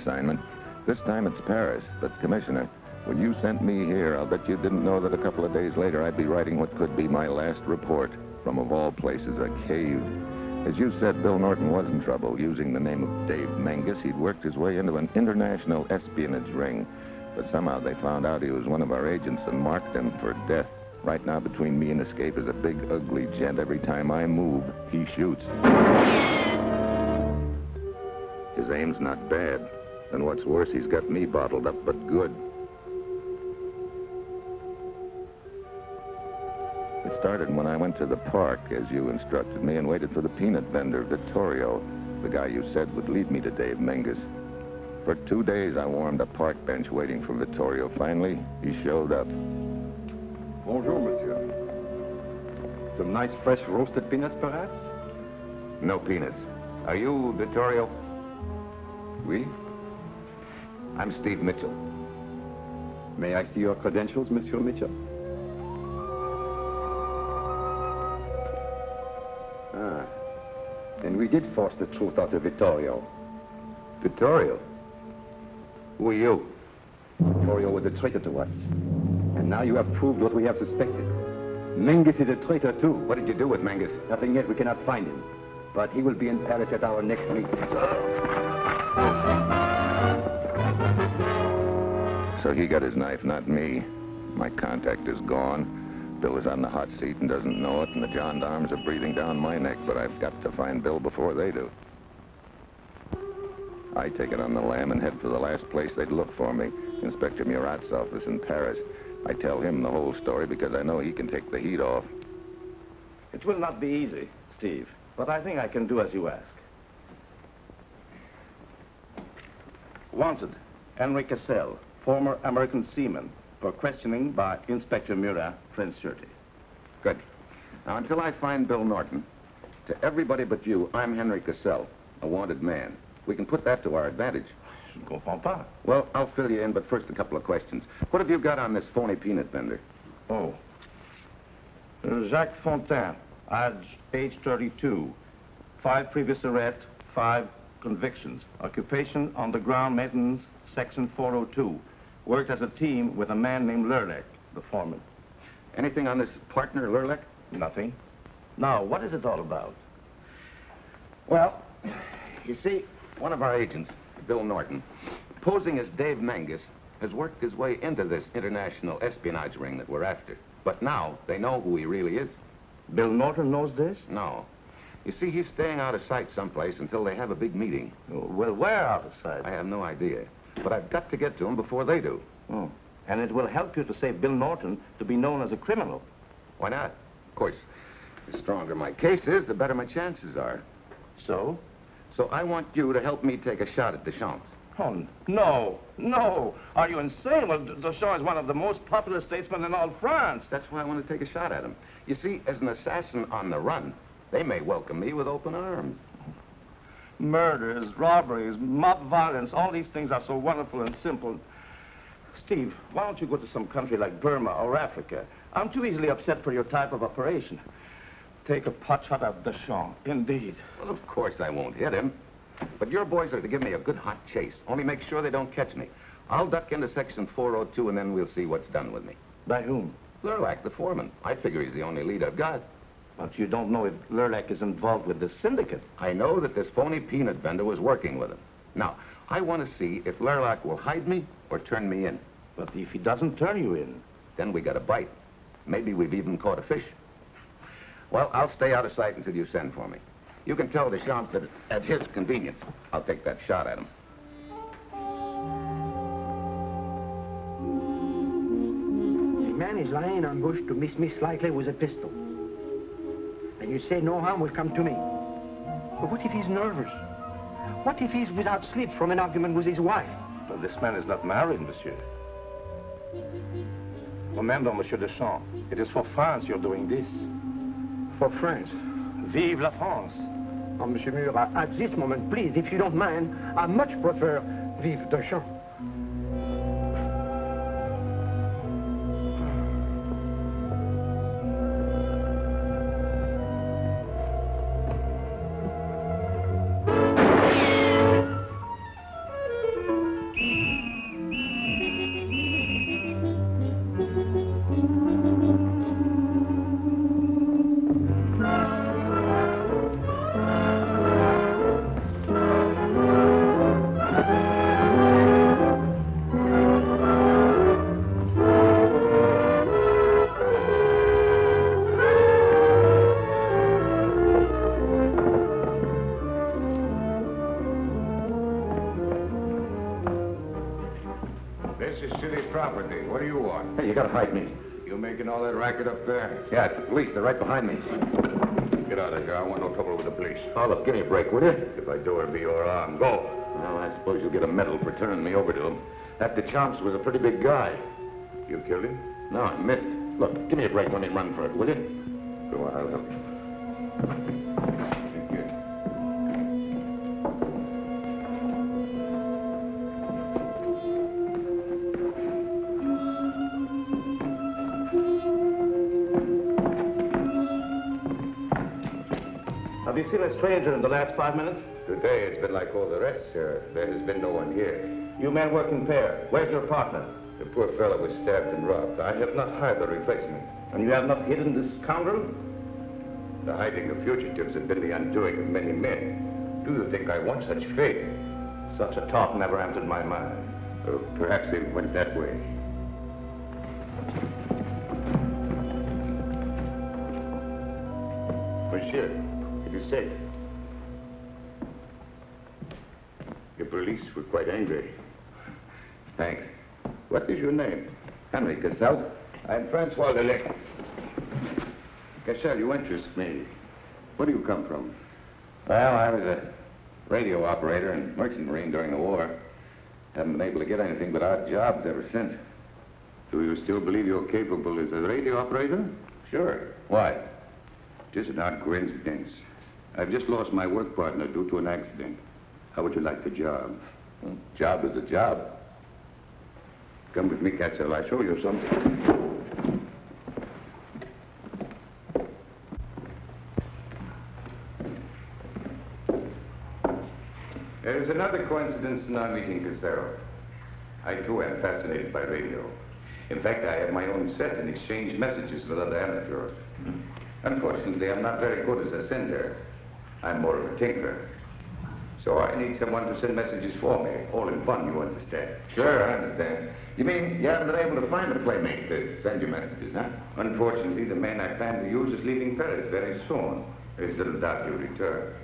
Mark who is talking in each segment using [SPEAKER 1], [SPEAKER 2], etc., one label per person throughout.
[SPEAKER 1] assignment. This time it's Paris. But, Commissioner, when you sent me here, I'll bet you didn't know that a couple of days later I'd be writing what could be my last report from, of all places, a cave. As you said, Bill Norton was in trouble. Using the name of Dave Menges, he'd worked his way into an international espionage ring. But somehow they found out he was one of our agents and marked him for death. Right now, between me and escape is a big, ugly gent. Every time I move, he shoots. His aim's not bad. And what's worse, he's got me bottled up, but good. It started when I went to the park, as you instructed me, and waited for the peanut vendor, Vittorio, the guy you said would lead me to Dave Menges. For 2 days, I warmed a park bench waiting for Vittorio. Finally, he showed up.
[SPEAKER 2] Bonjour, monsieur. Some nice fresh roasted peanuts, perhaps?
[SPEAKER 1] No peanuts. Are you Vittorio?
[SPEAKER 2] Oui.
[SPEAKER 1] I'm Steve Mitchell.
[SPEAKER 2] May I see your credentials, Monsieur Mitchell? Ah. Then we did force the truth out of Vittorio.
[SPEAKER 1] Vittorio? Who are you?
[SPEAKER 2] Vittorio was a traitor to us. And now you have proved what we have suspected. Menges is a traitor, too.
[SPEAKER 1] What did you do with Menges?
[SPEAKER 2] Nothing yet. We cannot find him. But he will be in Paris at our next meeting.
[SPEAKER 1] So he got his knife, not me. My contact is gone. Bill is on the hot seat and doesn't know it, and the gendarmes are breathing down my neck, but I've got to find Bill before they do. I take it on the lam and head for the last place they'd look for me, Inspector Murat's office in Paris. I tell him the whole story because I know he can take the heat off.
[SPEAKER 3] It will not be easy, Steve, but I think I can do as you ask. Wanted, Henri, former American seaman, for questioning by Inspector Murat, French surety.
[SPEAKER 1] Good. Now, until I find Bill Norton, to everybody but you, I'm Henri Cassell, a wanted man. We can put that to our advantage.
[SPEAKER 3] Je ne comprends pas.
[SPEAKER 1] Well, I'll fill you in, but first a couple of questions. What have you got on this phony peanut vendor?
[SPEAKER 3] Oh. Jacques Fontaine, age 32. 5 previous arrests, 5 convictions. Occupation, underground maintenance, section 402. Worked as a team with a man named Lerlec, the foreman.
[SPEAKER 1] Anything on this partner, Lerlec?
[SPEAKER 3] Nothing. Now, what is it all about?
[SPEAKER 1] Well, you see, one of our agents, Bill Norton, posing as Dave Menges, has worked his way into this international espionage ring that we're after. But now, they know who he really is.
[SPEAKER 3] Bill Norton knows this?
[SPEAKER 1] No. You see, he's staying out of sight someplace until they have a big meeting.
[SPEAKER 3] Well, where out of sight?
[SPEAKER 1] I have no idea. But I've got to get to him before they do.
[SPEAKER 3] Oh. And it will help you to save Bill Norton to be known as a criminal.
[SPEAKER 1] Why not? Of course, the stronger my case is, the better my chances are.
[SPEAKER 3] So?
[SPEAKER 1] So I want you to help me take a shot at Deschamps.
[SPEAKER 3] Oh, no, no. Are you insane? Well, Deschamps is one of the most popular statesmen in all France.
[SPEAKER 1] That's why I want to take a shot at him. You see, as an assassin on the run, they may welcome me with open arms.
[SPEAKER 3] Murders, robberies, mob violence, all these things are so wonderful and simple. Steve, why don't you go to some country like Burma or Africa? I'm too easily upset for your type of operation. Take a pot shot at Deschamps, indeed.
[SPEAKER 1] Well, of course I won't hit him. But your boys are to give me a good hot chase. Only make sure they don't catch me. I'll duck into section 402 and then we'll see what's done with me.
[SPEAKER 3] By whom?
[SPEAKER 1] Lerlec, the foreman. I figure he's the only lead I've got.
[SPEAKER 3] But you don't know if Lerlec is involved with the syndicate.
[SPEAKER 1] I know that this phony peanut vendor was working with him. Now, I want to see if Lerlec will hide me or turn me in.
[SPEAKER 3] But if he doesn't turn you in?
[SPEAKER 1] Then we got a bite. Maybe we've even caught a fish. Well, I'll stay out of sight until you send for me. You can tell Deschamps that at his convenience, I'll take that shot at him.
[SPEAKER 4] The man is lying in ambush to miss me slightly with a pistol. And you say no harm will come to me. But what if he's nervous? What if he's without sleep from an argument with his wife?
[SPEAKER 3] Well, this man is not married, monsieur. Remember, Monsieur Deschamps, it is for France you're doing this.
[SPEAKER 4] For France?
[SPEAKER 3] Vive la France!
[SPEAKER 4] Oh, Monsieur Murat, at this moment, please, if you don't mind, I much prefer Vive Deschamps.
[SPEAKER 5] This is city property. What do you want?
[SPEAKER 2] Hey, you gotta hide me.
[SPEAKER 5] You making all that racket up there?
[SPEAKER 2] Yeah, it's the police. They're right behind me.
[SPEAKER 5] Get out of here. I want no trouble with the police.
[SPEAKER 2] Oh, look, give me a break, will you?
[SPEAKER 5] If I do, it'll be your arm. Go.
[SPEAKER 2] Well, I suppose you'll get a medal for turning me over to him. That DeChamps was a pretty big guy.
[SPEAKER 5] You killed him?
[SPEAKER 2] No, I missed. Look, give me a break when he run for it, will you?
[SPEAKER 5] Go on, I'll help you. Thank you.
[SPEAKER 3] Have you seen a stranger in the last 5 minutes?
[SPEAKER 5] Today it's been like all the rest, sir. There has been no one here.
[SPEAKER 3] You men work in pair. Where's your partner?
[SPEAKER 5] The poor fellow was stabbed and robbed. I have not hired the replacement.
[SPEAKER 3] And you have not hidden this scoundrel?
[SPEAKER 5] The hiding of fugitives has been the undoing of many men. Do you think I want such fate?
[SPEAKER 3] Such a talk never entered my mind.
[SPEAKER 5] Oh, perhaps it went that way. Monsieur, it is safe. The police were quite angry. Thanks. What is your name?
[SPEAKER 1] Henri Cassell?
[SPEAKER 5] I'm Francois Lerlec. Cassell, you interest me. Where do you come from?
[SPEAKER 1] Well, I was a radio operator in Merchant Marine during the war. Haven't been able to get anything but odd jobs ever since.
[SPEAKER 5] Do you still believe you're capable as a radio operator?
[SPEAKER 1] Sure. Why?
[SPEAKER 5] Just an odd coincidence. I've just lost my work partner due to an accident. How would you like the job?
[SPEAKER 1] Well, job is a job.
[SPEAKER 5] Come with me, Cassell. I'll show you something. There is another coincidence in our meeting, Cassell. I, too, am fascinated by radio. In fact, I have my own set and exchange messages with other amateurs. Unfortunately, I'm not very good as a sender. I'm more of a tinker. So I need someone to send messages for me. All in fun, you understand.
[SPEAKER 1] Sure, I understand. You mean you haven't been able to find a playmate to send you messages, huh?
[SPEAKER 5] Unfortunately, the man I plan to use is leaving Paris very soon. There's little doubt he'll return.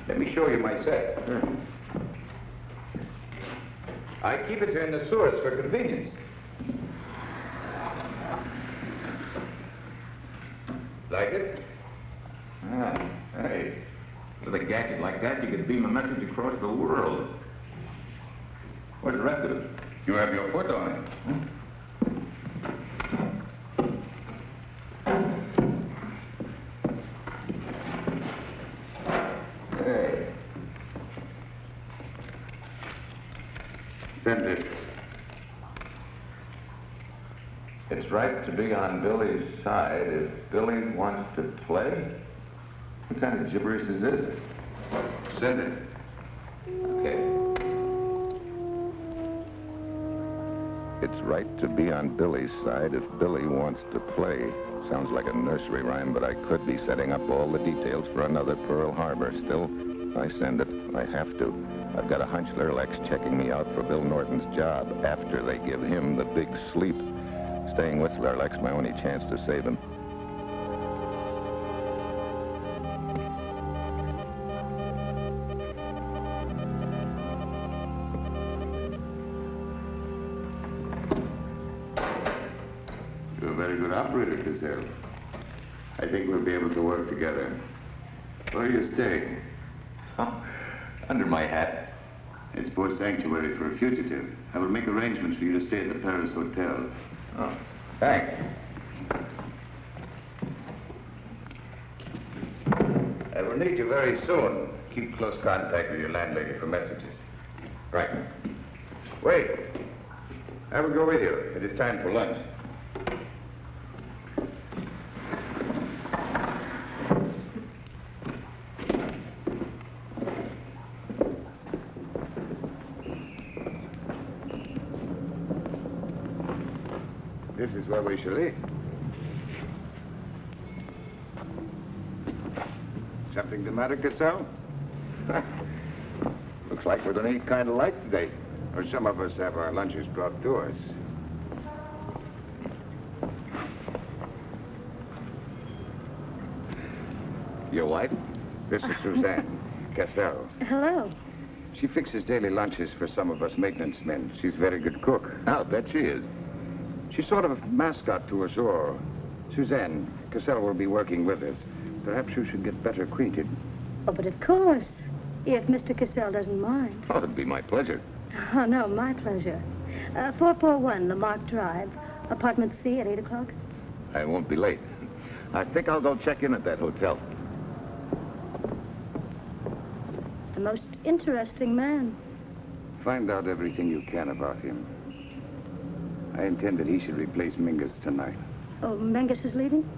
[SPEAKER 5] Let me show you my set. I keep it here in the sewers for convenience. Like it?
[SPEAKER 1] Ah, hey. With a gadget like that, you could beam a message across the world. Where's the rest of it?
[SPEAKER 5] You have your foot on it.
[SPEAKER 1] Hey.
[SPEAKER 5] Send it.
[SPEAKER 1] It's right to be on Billy's side if Billy wants to play? What kind of gibberish is this?
[SPEAKER 5] Send it.
[SPEAKER 1] Okay. It's right to be on Billy's side if Billy wants to play. Sounds like a nursery rhyme, but I could be setting up all the details for another Pearl Harbor. Still, I send it. I have to. I've got a hunch Lerlec's checking me out for Bill Norton's job after they give him the big sleep. Staying with Lerlec's my only chance to save him.
[SPEAKER 5] You're a very good operator, Cassell. I think we'll be able to work together. Where are you staying?
[SPEAKER 1] Oh, under my hat.
[SPEAKER 5] It's poor sanctuary for a fugitive. I will make arrangements for you to stay at the Paris Hotel.
[SPEAKER 1] Oh, thanks.
[SPEAKER 5] I will need you very soon. Keep close contact with your landlady for messages.
[SPEAKER 1] Right.
[SPEAKER 5] Wait. I will go with you. It is time for lunch. This is where we shall eat. Something the matter, Cassell?
[SPEAKER 1] Looks like we're going to eat kind of light today.
[SPEAKER 5] Or some of us have our lunches brought to us.
[SPEAKER 1] Your wife?
[SPEAKER 5] This is Suzanne. Cassell.
[SPEAKER 6] Hello.
[SPEAKER 2] She fixes daily lunches for some of us maintenance men. She's a very good cook.
[SPEAKER 1] I'll bet she is.
[SPEAKER 2] She's sort of a mascot to us all. Suzanne, Cassell will be working with us. Perhaps you should get better acquainted.
[SPEAKER 6] Oh, but of course, if Mr. Cassell doesn't mind.
[SPEAKER 1] Oh, it'd be my pleasure.
[SPEAKER 6] Oh, no, my pleasure. 441 Lamarck Drive, apartment C at 8 o'clock.
[SPEAKER 1] I won't be late. I think I'll go check in at that hotel.
[SPEAKER 6] A most interesting man.
[SPEAKER 2] Find out everything you can about him. I intend that he should replace Mingus tonight.
[SPEAKER 6] Oh, Mengus is leaving?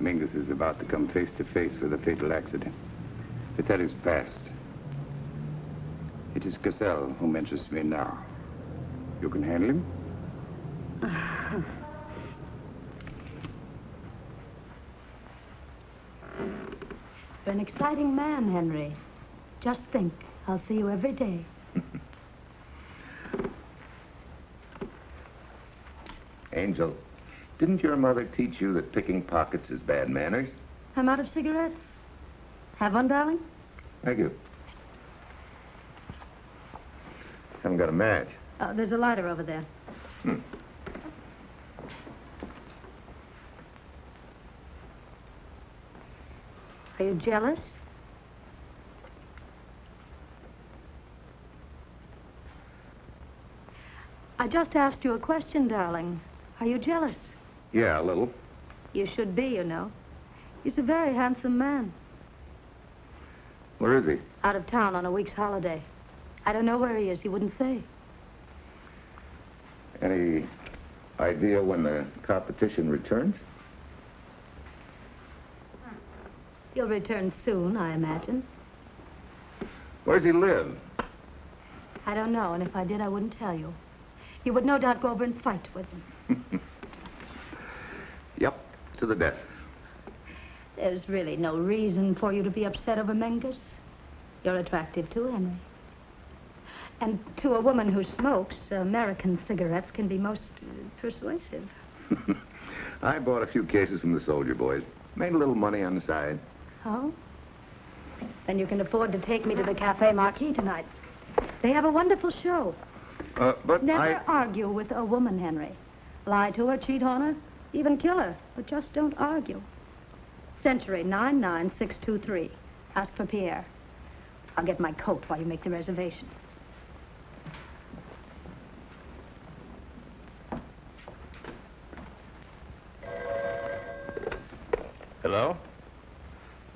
[SPEAKER 2] Mingus is about to come face to face with a fatal accident. But that is past. It is Cassell whom interests me now. You can handle him?
[SPEAKER 6] You're an exciting man, Henri. Just think, I'll see you every day.
[SPEAKER 1] Angel, didn't your mother teach you that picking pockets is bad manners?
[SPEAKER 6] I'm out of cigarettes. Have one, darling?
[SPEAKER 1] Thank you. Haven't got a match.
[SPEAKER 6] Oh, there's a lighter over there. Are you jealous? I just asked you a question, darling. Are you jealous?
[SPEAKER 1] Yeah, a little.
[SPEAKER 6] You should be, you know. He's a very handsome man.
[SPEAKER 1] Where is he?
[SPEAKER 6] Out of town on a week's holiday. I don't know where he is. He wouldn't say.
[SPEAKER 1] Any idea when the competition returns?
[SPEAKER 6] He'll return soon, I imagine.
[SPEAKER 1] Where does he live?
[SPEAKER 6] I don't know, and if I did, I wouldn't tell you. You would no doubt go over and fight with him.
[SPEAKER 1] Yep, to the death.
[SPEAKER 6] There's really no reason for you to be upset over Mengus. You're attractive too, Henri. And to a woman who smokes, American cigarettes can be most persuasive.
[SPEAKER 1] I bought a few cases from the soldier boys. Made a little money on the side.
[SPEAKER 6] Oh? Then you can afford to take me to the Cafe Marquis tonight. They have a wonderful show.
[SPEAKER 1] But
[SPEAKER 6] Never argue with a woman, Henri. Lie to her, cheat on her, even kill her. But just don't argue. Century 99623. Ask for Pierre. I'll get my coat while you make the reservation.
[SPEAKER 3] Hello?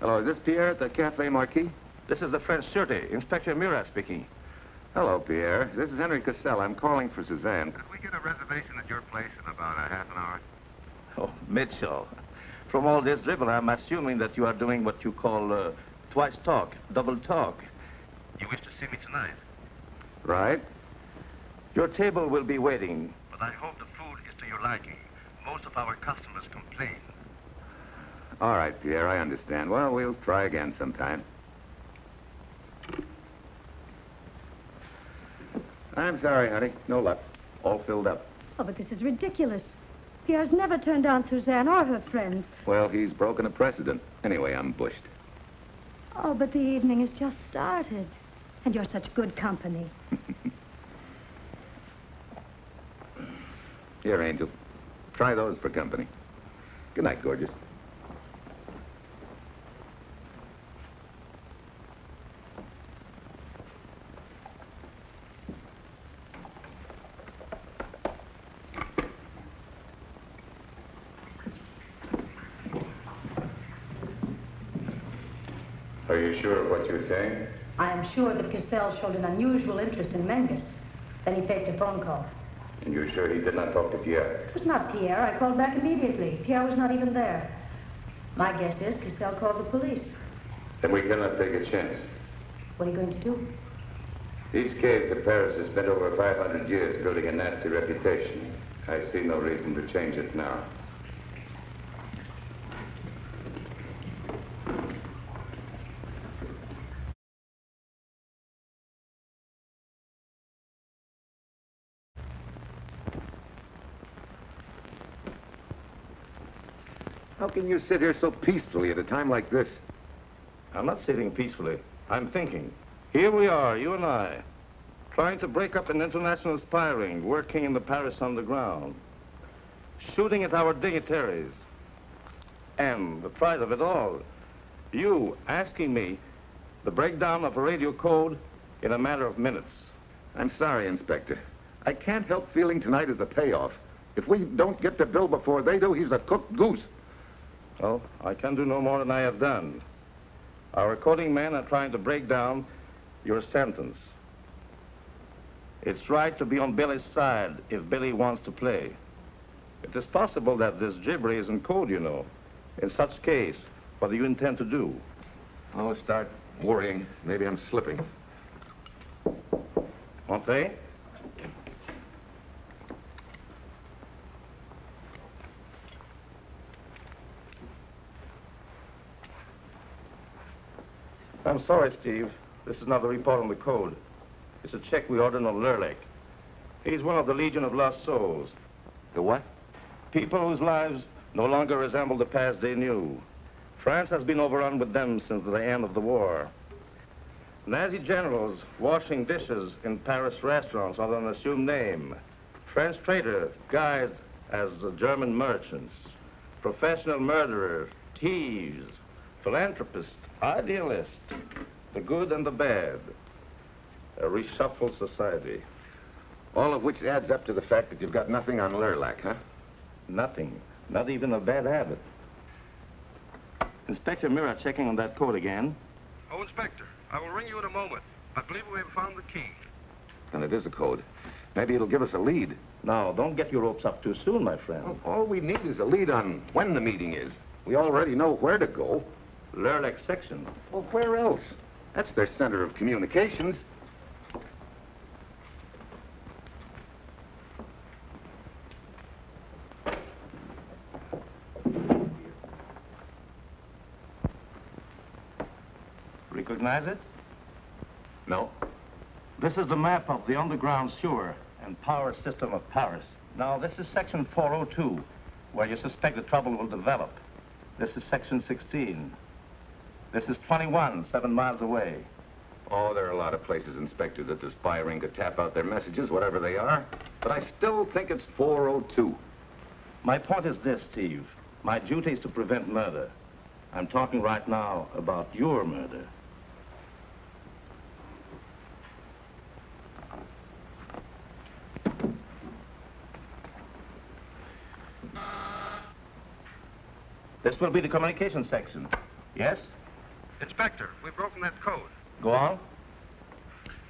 [SPEAKER 1] Hello, is this Pierre at the Cafe Marquis?
[SPEAKER 3] This is the French Sûreté, Inspector Murat speaking.
[SPEAKER 1] Hello, Pierre. This is Henri Cassell. I'm calling for Suzanne. Could we get a reservation at your place in about a half an hour?
[SPEAKER 3] Oh, Mitchell. From all this dribble, I'm assuming that you are doing what you call twice talk, double talk. You wish to see me tonight?
[SPEAKER 1] Right.
[SPEAKER 3] Your table will be waiting. But I hope the food is to your liking. Most of our customers complain.
[SPEAKER 1] All right, Pierre, I understand. Well, we'll try again sometime. I'm sorry, honey. No luck. All filled up.
[SPEAKER 6] Oh, but this is ridiculous. Pierre's never turned down Suzanne or her friends.
[SPEAKER 1] Well, he's broken a precedent. Anyway, I'm bushed.
[SPEAKER 6] Oh, but the evening has just started. And you're such good company.
[SPEAKER 1] Here, Angel. Try those for company. Good night, gorgeous.
[SPEAKER 5] Are you sure of what you're saying?
[SPEAKER 6] I am sure that Cassell showed an unusual interest in Mengus. Then he faked a phone call.
[SPEAKER 5] And you're sure he did not talk to Pierre?
[SPEAKER 6] It was not Pierre. I called back immediately. Pierre was not even there. My guess is Cassell called the police.
[SPEAKER 5] Then we cannot take a chance.
[SPEAKER 6] What are you going to do?
[SPEAKER 5] These caves of Paris have spent over 500 years building a nasty reputation. I see no reason to change it now.
[SPEAKER 1] How can you sit here so peacefully at a time like this?
[SPEAKER 3] I'm not sitting peacefully. I'm thinking. Here we are, you and I, trying to break up an international spy ring working in the Paris underground, shooting at our dignitaries. And the price of it all, you asking me the breakdown of a radio code in a matter of minutes.
[SPEAKER 1] I'm sorry, Inspector. I can't help feeling tonight is a payoff. If we don't get the bill before they do, he's a cooked goose.
[SPEAKER 3] Well, I can do no more than I have done. Our recording men are trying to break down your sentence. It's right to be on Billy's side if Billy wants to play. It is possible that this gibbery is in code, you know. In such case, what do you intend to do?
[SPEAKER 1] I'll start worrying. Maybe I'm slipping.
[SPEAKER 3] Entree? I'm sorry, Steve. This is not a report on the code. It's a check we ordered on Lerlec. He's one of the Legion of Lost Souls.
[SPEAKER 1] The what?
[SPEAKER 3] People whose lives no longer resemble the past they knew. France has been overrun with them since the end of the war. Nazi generals washing dishes in Paris restaurants under an assumed name. French traitors guised as German merchants. Professional murderers, thieves, philanthropists, idealists, the good and the bad. A reshuffled society.
[SPEAKER 1] All of which adds up to the fact that you've got nothing on Lerlec, huh?
[SPEAKER 3] Nothing. Not even a bad habit. Inspector Murat checking on that code again.
[SPEAKER 7] Oh, Inspector, I will ring you in a moment. I believe we have found the key.
[SPEAKER 1] And it is a code. Maybe it'll give us a lead.
[SPEAKER 3] Now, don't get your ropes up too soon, my friend.
[SPEAKER 1] Well, all we need is a lead on when the meeting is. We already know where to go.
[SPEAKER 3] Lerlec section.
[SPEAKER 1] Well, where else? That's their center of communications.
[SPEAKER 3] Recognize it?
[SPEAKER 1] No.
[SPEAKER 3] This is the map of the underground sewer and power system of Paris. Now, this is section 402, where you suspect the trouble will develop. This is section 16. This is 21, 7 miles away.
[SPEAKER 1] Oh, there are a lot of places, Inspector, that the spy ring could tap out their messages, whatever they are. But I still think it's 402.
[SPEAKER 3] My point is this, Steve. My duty is to prevent murder. I'm talking right now about your murder. This will be the communication section. Yes?
[SPEAKER 7] Inspector, we've broken that code.
[SPEAKER 3] Go on.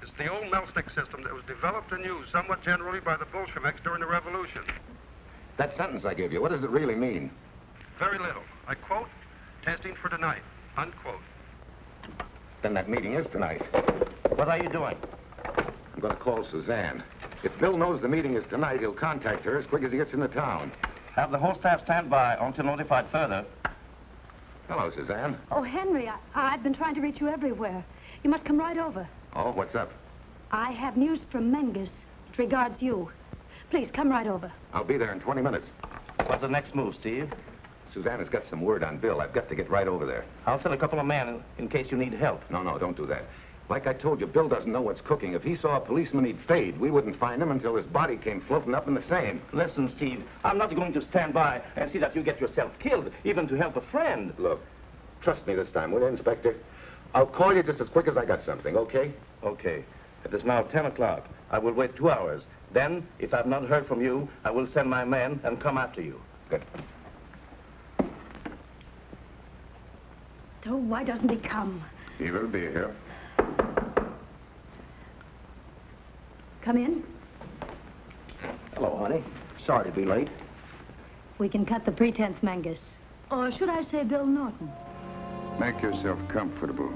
[SPEAKER 7] It's the old Melstick system that was developed and used somewhat generally by the Bolsheviks during the Revolution.
[SPEAKER 1] That sentence I gave you, what does it really mean?
[SPEAKER 7] Very little. I quote, testing for tonight, unquote.
[SPEAKER 1] Then that meeting is tonight.
[SPEAKER 3] What are you doing?
[SPEAKER 1] I'm going to call Suzanne. If Bill knows the meeting is tonight, he'll contact her as quick as he gets into town.
[SPEAKER 3] Have the whole staff stand by until notified further.
[SPEAKER 1] Hello, Suzanne.
[SPEAKER 6] Oh, Henry, I've been trying to reach you everywhere. You must come right over.
[SPEAKER 1] Oh, what's up?
[SPEAKER 6] I have news from Menges. It regards you. Please, come right over.
[SPEAKER 1] I'll be there in 20 minutes.
[SPEAKER 3] What's the next move, Steve?
[SPEAKER 1] Suzanne has got some word on Bill. I've got to get right over there.
[SPEAKER 3] I'll send a couple of men in case you need help.
[SPEAKER 1] No, don't do that. Like I told you, Bill doesn't know what's cooking. If he saw a policeman, he'd fade. We wouldn't find him until his body came floating up in the Seine.
[SPEAKER 3] Listen, Steve, I'm not going to stand by and see that you get yourself killed, even to help a friend.
[SPEAKER 1] Look, trust me this time, will you, Inspector? I'll call you just as quick as I got something, okay?
[SPEAKER 3] Okay. It is now 10 o'clock. I will wait 2 hours. Then, if I've not heard from you, I will send my men and come after you.
[SPEAKER 1] Good.
[SPEAKER 6] Oh, why doesn't he come?
[SPEAKER 1] He will be here.
[SPEAKER 6] Come in.
[SPEAKER 4] Hello, honey. Sorry to be late.
[SPEAKER 6] We can cut the pretense, Menges. Or should I say Bill Norton?
[SPEAKER 2] Make yourself comfortable.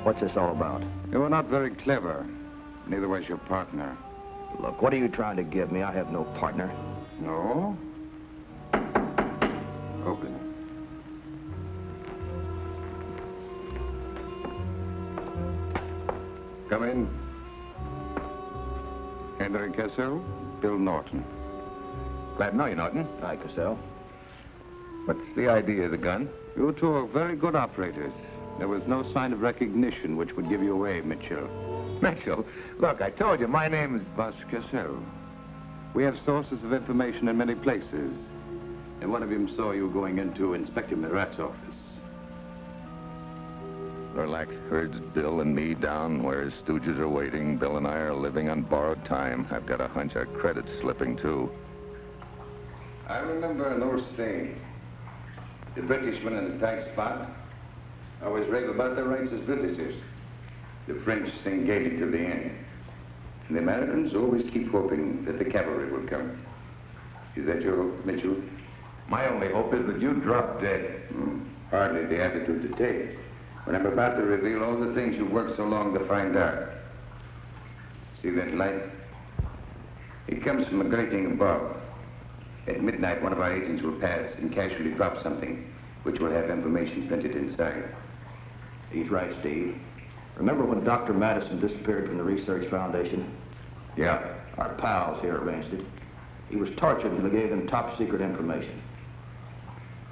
[SPEAKER 4] What's this all about?
[SPEAKER 2] You are not very clever. Neither was your partner.
[SPEAKER 4] Look, what are you trying to give me? I have no partner.
[SPEAKER 2] No? Open it. Come in. Henri Cassell, Bill Norton.
[SPEAKER 1] Glad to know you, Norton.
[SPEAKER 4] Hi, Cassell.
[SPEAKER 1] What's the idea of the gun?
[SPEAKER 2] You two are very good operators.
[SPEAKER 5] There was no sign of recognition which would give you away, Mitchell.
[SPEAKER 1] Mitchell, look, I told you, my name's...
[SPEAKER 5] Bas Cassell. We have sources of information in many places. And one of them saw you going into Inspector Murat's office.
[SPEAKER 1] Lerlec herds Bill and me down where his stooges are waiting. Bill and I are living on borrowed time. I've got a hunch our credit's slipping, too.
[SPEAKER 5] I remember an old saying. The Britishman in a tight spot always rave about their rights as Britishers. The French sing gaily to the end. And the Americans always keep hoping that the cavalry will come. Is that your hope, Mitchell?
[SPEAKER 1] My only hope is that you drop dead.
[SPEAKER 5] Hardly the attitude to take when I'm about to reveal all the things you've worked so long to find out. See that light? It comes from a grating above. At midnight, one of our agents will pass and casually drop something which will have information printed inside.
[SPEAKER 8] He's right, Steve. Remember when Dr. Madison disappeared from the Research Foundation?
[SPEAKER 1] Yeah.
[SPEAKER 8] Our pals here arranged it. He was tortured until he gave them top secret information.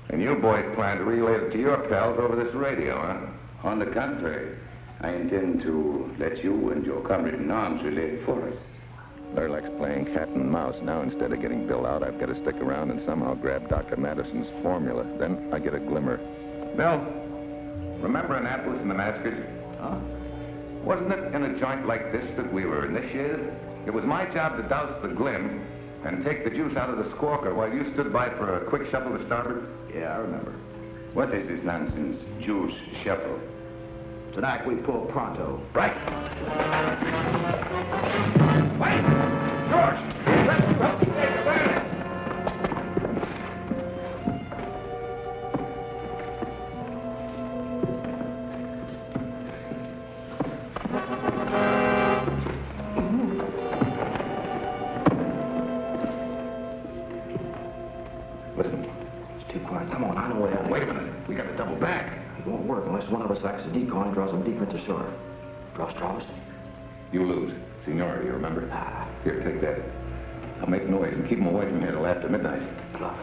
[SPEAKER 1] And you boys plan to relay it to your pals over this radio, huh?
[SPEAKER 5] On the contrary, I intend to let you and your comrade-in-arms relay it for us.
[SPEAKER 1] Lerlec's playing cat and mouse. Now, instead of getting Bill out, I've got to stick around and somehow grab Dr. Madison's formula. Then I get a glimmer. Bill, remember Annapolis and the massacres?
[SPEAKER 8] Huh?
[SPEAKER 1] Wasn't it in a joint like this that we were initiated? It was my job to douse the glim and take the juice out of the squawker while you stood by for a quick shuffle to starboard.
[SPEAKER 8] Yeah, I remember.
[SPEAKER 5] What is this nonsense, juice shuffle?
[SPEAKER 8] Tonight we pull pronto.
[SPEAKER 1] Right. Wait! George! Let's go! Take the furnace! Listen.
[SPEAKER 8] It's too quiet. Come on, I know where that is.
[SPEAKER 1] Wait a minute. We got to double back.
[SPEAKER 8] It won't work unless one of us acts a decoy and draws them deep into shore. Draw straws?
[SPEAKER 1] You lose. Seniority, remember?
[SPEAKER 8] Ah.
[SPEAKER 1] Here, take that. I'll make noise and keep them away from here till after midnight.
[SPEAKER 8] Bluff.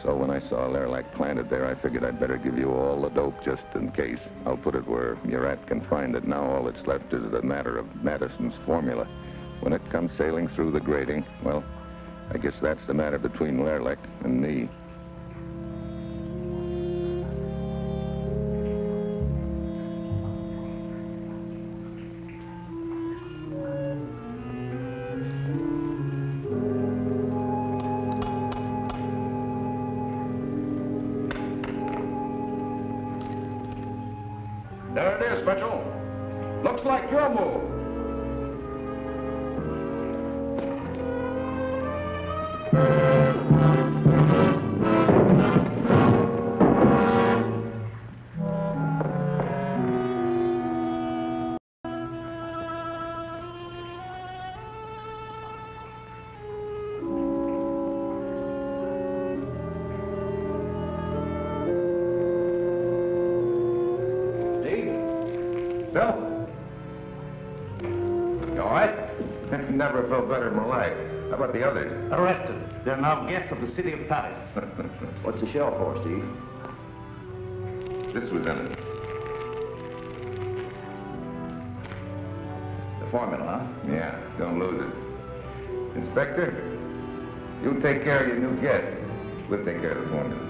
[SPEAKER 1] So when I saw Lerlec planted there, I figured I'd better give you all the dope just in case. I'll put it where Murat can find it. Now all that's left is a matter of Madison's formula. When it comes sailing through the grating, well, I guess that's the matter between Lerlec and me.
[SPEAKER 2] There it is, Mitchell. Looks like your move.
[SPEAKER 1] Bill? You all right? Never felt better in my life. How about the others?
[SPEAKER 3] Arrested. They're now guests of the city of Paris.
[SPEAKER 8] What's the shell for, Steve?
[SPEAKER 1] This was in it.
[SPEAKER 8] The formula, huh?
[SPEAKER 1] Yeah, don't lose it. Inspector, you take care of your new guests. We'll take care of the formula.